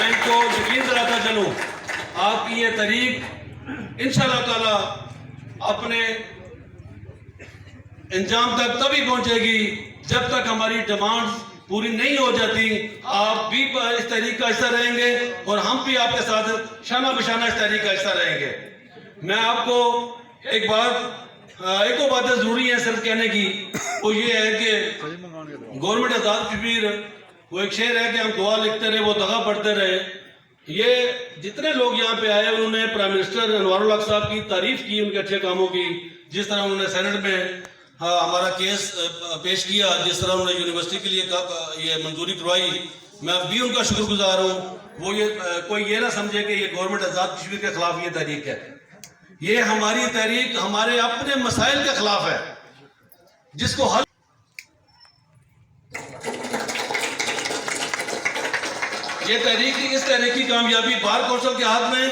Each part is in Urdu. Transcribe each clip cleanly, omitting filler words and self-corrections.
میں ان کو یقین دلاتا چلوں آپ کی یہ تحریک انشاءاللہ تعالی اپنے انجام تک تبھی پہنچے گی جب تک ہماری ڈیمانڈز پوری نہیں ہو جاتی. آپ بھی اس تحریک کا حصہ رہیں گے اور ہم بھی آپ کے ساتھ شانہ بشانہ اس تحریک کا حصہ رہیں گے. میں آپ کو ایک دو باتیں ضروری ہیں صرف کہنے کی. وہ یہ ہے کہ گورنمنٹ آزاد کشمیر وہ ایک شعر ہے کہ ہم دعا لکھتے رہے وہ دغا پڑھتے رہے. یہ جتنے لوگ یہاں پہ آئے انہوں نے پرائم منسٹر انوار الحق صاحب کی تعریف کی ان کے اچھے کاموں کی. جس طرح انہوں نے سینٹ میں ہمارا کیس پیش کیا, جس طرح انہوں نے یونیورسٹی کے لیے یہ منظوری کروائی, میں بھی ان کا شکر گزار ہوں. وہ کوئی یہ نہ سمجھے کہ یہ گورنمنٹ آزاد کشمیر کے خلاف یہ تحریک ہے. یہ ہماری تحریک ہمارے اپنے مسائل کے خلاف ہے جس کو حل یہ تحریک اس تحریک کی کامیابی بار کونسل کے ہاتھ میں,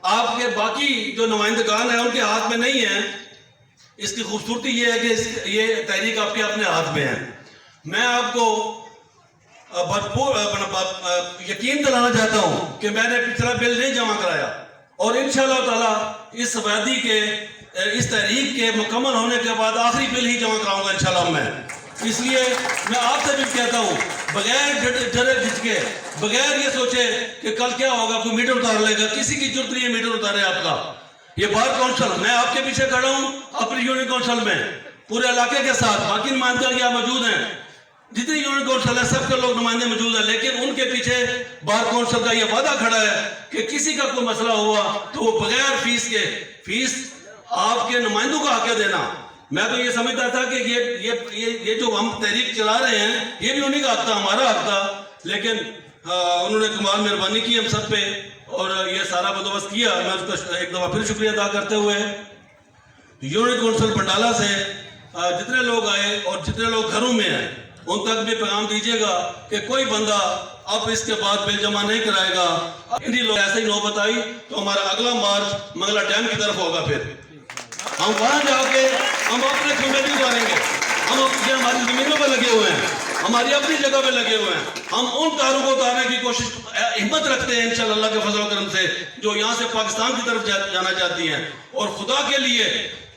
آپ کے باقی جو نمائندگان ہیں ان کے ہاتھ میں نہیں ہے. اس کی خوبصورتی یہ ہے کہ یہ تحریک آپ کے اپنے ہاتھ میں ہے. میں آپ کو بھرپور یقین دلانا چاہتا ہوں کہ میں نے پچھلا بل نہیں جمع کرایا اور انشاءاللہ تعالی اس وادی کے اس تحریک کے مکمل ہونے کے بعد آخری بل ہی جمع کراؤں گا انشاءاللہ میں. اس لیے میں آپ سے بھی کہتا ہوں بغیر ڈرے جھجکے, بغیر یہ سوچے کہ کل کیا ہوگا, کوئی میٹر اتار لے گا, کسی کی ضرورت نہیں ہے میٹر اتارے آپ کا. یہ بار کونسل میں آپ کے پیچھے کھڑا ہوں اپنی یونین کونسل میں پورے علاقے کے ساتھ. باقی نمائندے یہاں موجود ہیں, جتنی یونین کونسل ہے سب کے لوگ نمائندے موجود ہیں, لیکن ان کے پیچھے بار کونسل کا یہ وعدہ کھڑا ہے کہ کسی کا کوئی مسئلہ ہوا تو وہ بغیر فیس آپ کے نمائندوں کو آ کے دینا. میں تو یہ سمجھتا تھا کہ یہ جو ہم تحریک چلا رہے ہیں یہ بھی انہیں کا حق تھا, ہمارا حق تھا, لیکن انہوں نے کمال مہربانی کی ہم سب پہ اور یہ سارا بندوبست کیا. میں اس کا ایک دفعہ پھر شکریہ ادا کرتے ہوئے یونین کونسل بنڈالہ سے جتنے لوگ آئے اور جتنے لوگ گھروں میں ہیں ان تک بھی پیغام دیجیے گا کہ کوئی بندہ اب اس کے بعد بل جمع نہیں کرائے گا. انہی لوگ ایسے ہی نوبت آئی تو ہمارا اگلا مارچ منگلہ ڈیم کی طرف ہوگا. پھر ہم وہاں جا کے ہم اپنے کھمبے نہیں اتاریں گے. ہم ہماری زمینوں پہ لگے ہوئے ہیں, ہماری اپنی جگہ پہ لگے ہوئے ہیں. ہم ان تاروں کو اتارنے کی کوشش ہمت رکھتے ہیں انشاءاللہ اللہ کے فضل و کرم سے, جو یہاں سے پاکستان کی طرف جانا چاہتی ہیں. اور خدا کے لیے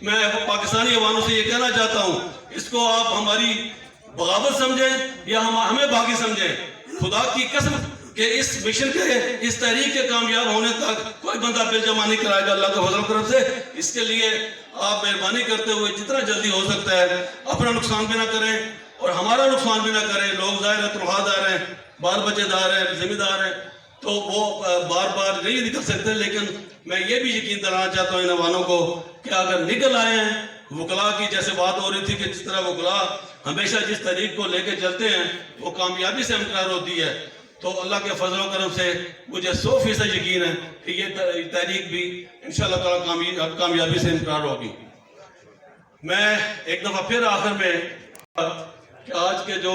میں پاکستانی عواموں سے یہ کہنا چاہتا ہوں, اس کو آپ ہماری بغاوت سمجھیں یا ہمیں باغی سمجھیں, خدا کی قسم کہ اس مشن کے اس تحریک کے کامیاب ہونے تک کوئی بندہ بل جمع نہیں کرائے گا اللہ کے فضل و کرم سے. اس کے لیے آپ مہربانی کرتے ہوئے جتنا جلدی ہو سکتا ہے اپنا نقصان بھی نہ کریں اور ہمارا نقصان بھی نہ کریں. لوگ ظاہر ہے تنخواہ ہیں, بال بچے دار ہیں, ذمہ دار ہیں, تو وہ بار نہیں نکل سکتے. لیکن میں یہ بھی یقین دلانا چاہتا ہوں ان عوانوں کو کہ اگر نکل آئے ہیں, وکلاء کی جیسے بات ہو رہی تھی کہ جس طرح وکلاء ہمیشہ جس تحریک کو لے کے چلتے ہیں وہ کامیابی سے ہمکنار ہوتی ہے, تو اللہ کے فضل و کرم سے مجھے 100% یقین ہے کہ یہ تحریک بھی انشاءاللہ تعالی کامیابی سے ہمکنار ہوگی. میں ایک دفعہ پھر آخر میں کہ آج کے جو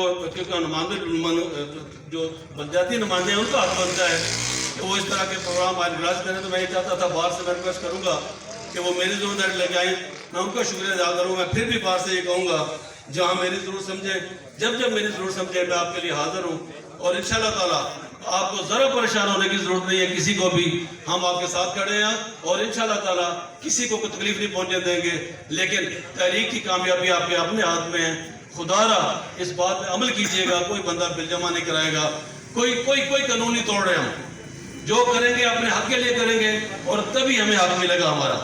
بلدیاتی نمائندے ہیں ان کا حق بنتا ہے کہ وہ اس طرح کے پروگرام آرگنائز کریں. تو میں یہ چاہتا تھا باہر سے میں ریکویسٹ کروں گا کہ وہ میری ذمہ داری لے کے آئیں. میں ان کا شکریہ ادا کروں. میں پھر بھی باہر سے یہ کہوں گا جہاں میری ضرورت سمجھے, جب میری ضرورت سمجھے میں آپ کے لیے حاضر ہوں. اور انشاءاللہ تعالیٰ آپ کو ذرا پریشان ہونے کی ضرورت نہیں ہے کسی کو بھی. ہم آپ کے ساتھ کھڑے ہیں اور انشاءاللہ تعالیٰ کسی کو کوئی تکلیف نہیں پہنچنے دیں گے. لیکن تحریک کی کامیابی آپ کے اپنے ہاتھ میں ہے. خدا را اس بات پہ عمل کیجئے گا, کوئی بندہ بل جمع نہیں کرائے گا, کوئی قانون نہیں توڑ رہے. ہم جو کریں گے اپنے حق کے لیے کریں گے اور تبھی ہمیں حق ملے گا ہمارا.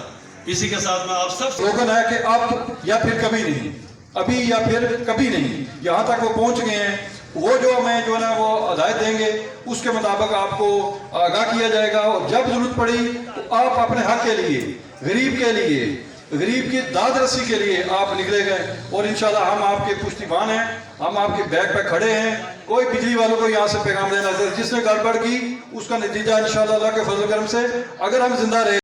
اسی کے ساتھ میں آپ سب سلوگن ہے کہ اب یا پھر کبھی نہیں, ابھی یا پھر کبھی نہیں. یہاں تک وہ پہنچ گئے ہیں. وہ جو ہمیں جو ہے نا وہ ہدایت دیں گے اس کے مطابق آپ کو آگاہ کیا جائے گا. اور جب ضرورت پڑی تو آپ اپنے حق کے لیے, غریب کے لیے, غریب کی داد رسی کے لیے آپ نکلے گئے. اور انشاءاللہ ہم آپ کے پشتیبان ہیں, ہم آپ کے بیک پہ کھڑے ہیں. کوئی بجلی والوں کو یہاں سے پیغام دینا, جس نے گڑبڑ کی اس کا نتیجہ انشاءاللہ اللہ کے فضل و کرم سے اگر ہم زندہ رہے